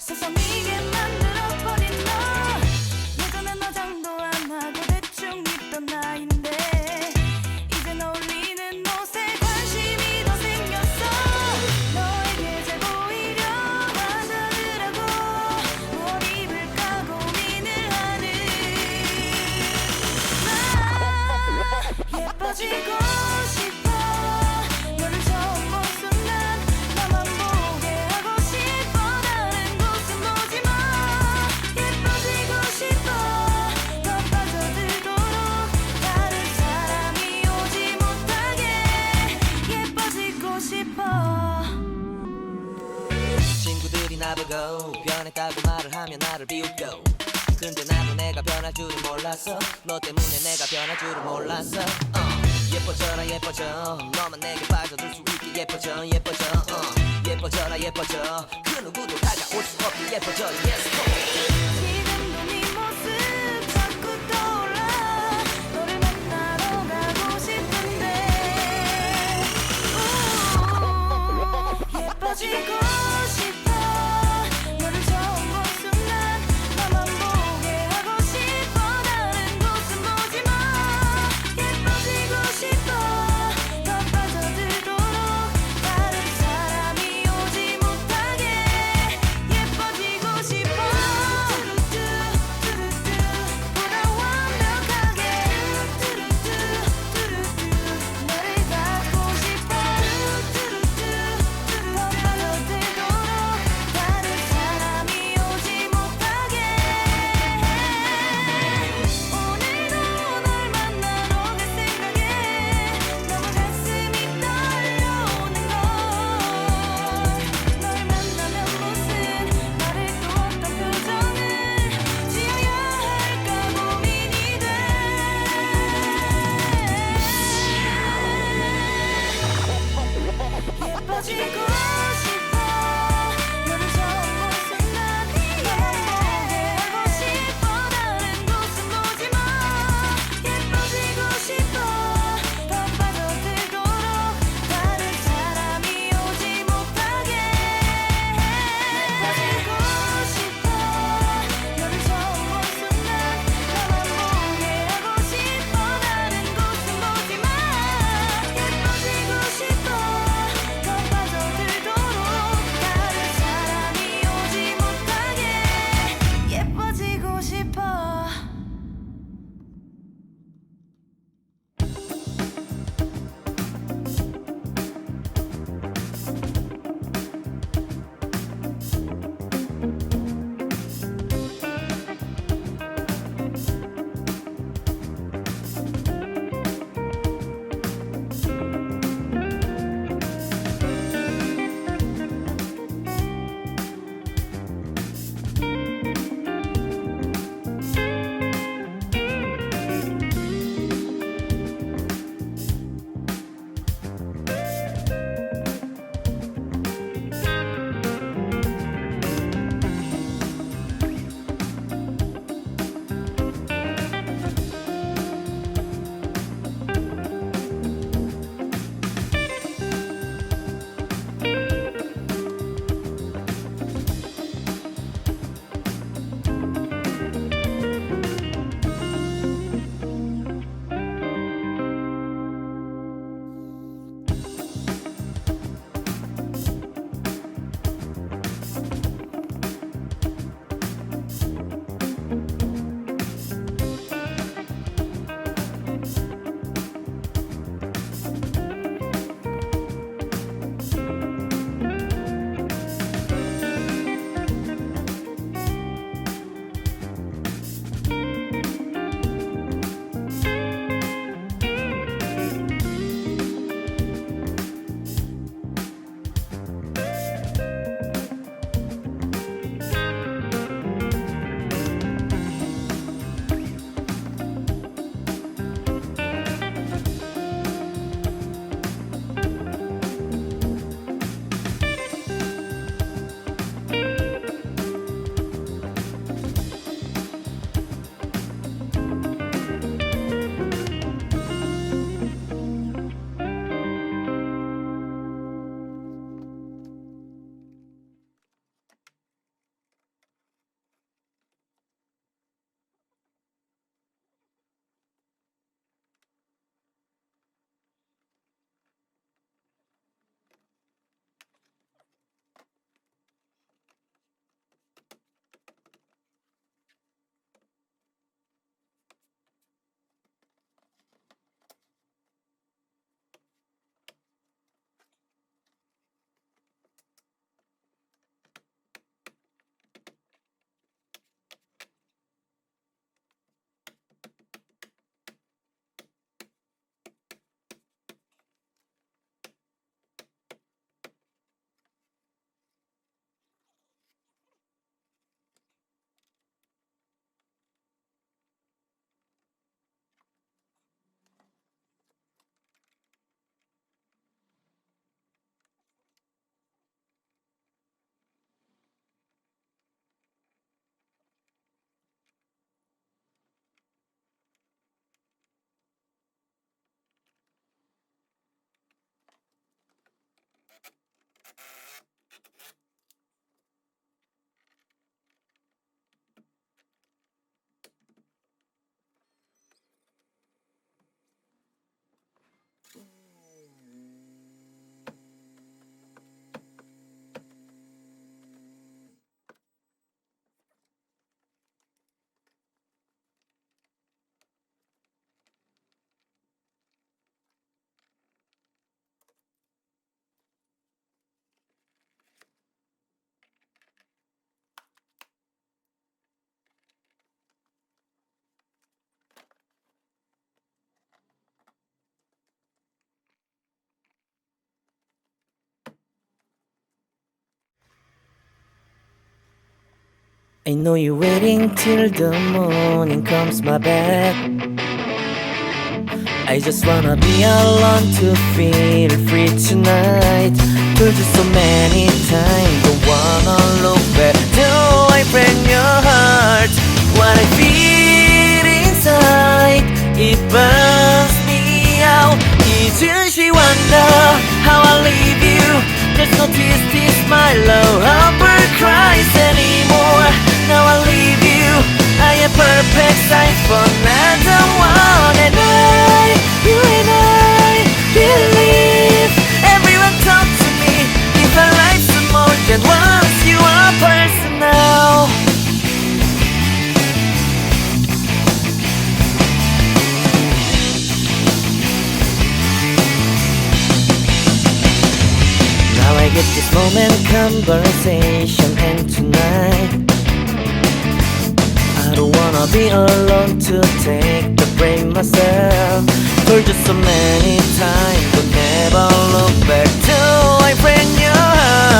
서성이게 만들어버린 너. 예전에 너 장도 안 하고 대충 입던 나인데 이젠 어울리는 옷에 관심이 더 생겼어. 너에게 잘 보이려 화장을 하고 뭘 입을까 고민을 하는 나. 예뻐지고 싶어. 너를 처음 본 순간 나만 보게 하고 싶어. 다른 곳은 보지 마. 예뻐지고 싶어. 더 빠져들도록 다른 사람이 오지 못하게 예뻐지고 싶어. 친구들이 나보고 변했다고 말을 하면 나를 비웃고 근데 나도 내가 변할 줄은 몰랐어. 너 때문에 내가 변할 줄은 몰랐어. 예뻐져라 예뻐져. 너만 내게 빠져들 수 있게 예뻐져 예뻐져. 예뻐져라 예뻐져. 그 누구도 다가올 수 없게 예뻐져. Yes, 지금도 네 모습 자꾸 떠올라. 너를 만나러 가고 싶은데 예뻐지고 싶어. 너를 처음 본 순간 나만 보게 하고 싶어. 다른 곳은 보지 마. 예뻐지고 싶어. 더 빠져들도록 다른 사람이 오지 못하게 예뻐지고 싶어. 보다 완벽하게 너를 갖고 싶어. 더 빠져들도록 I know you're waiting till the morning comes my back. I just wanna be alone to feel free tonight. Told you so many times, don't wanna look back. Do I break your heart? What I feel inside, it burns me out. 이젠시 wonder how I leave you. There's no tears, this my love heartbreak cries anymore. Now I leave you. I am perfect size for another one. And you and I believe everyone talk to me. If our life's more than once, you are personal. Now I get this moment, conversation, and tonight I don't wanna be alone to take the blame myself. Told you so many times, but never look back. Do I break your heart?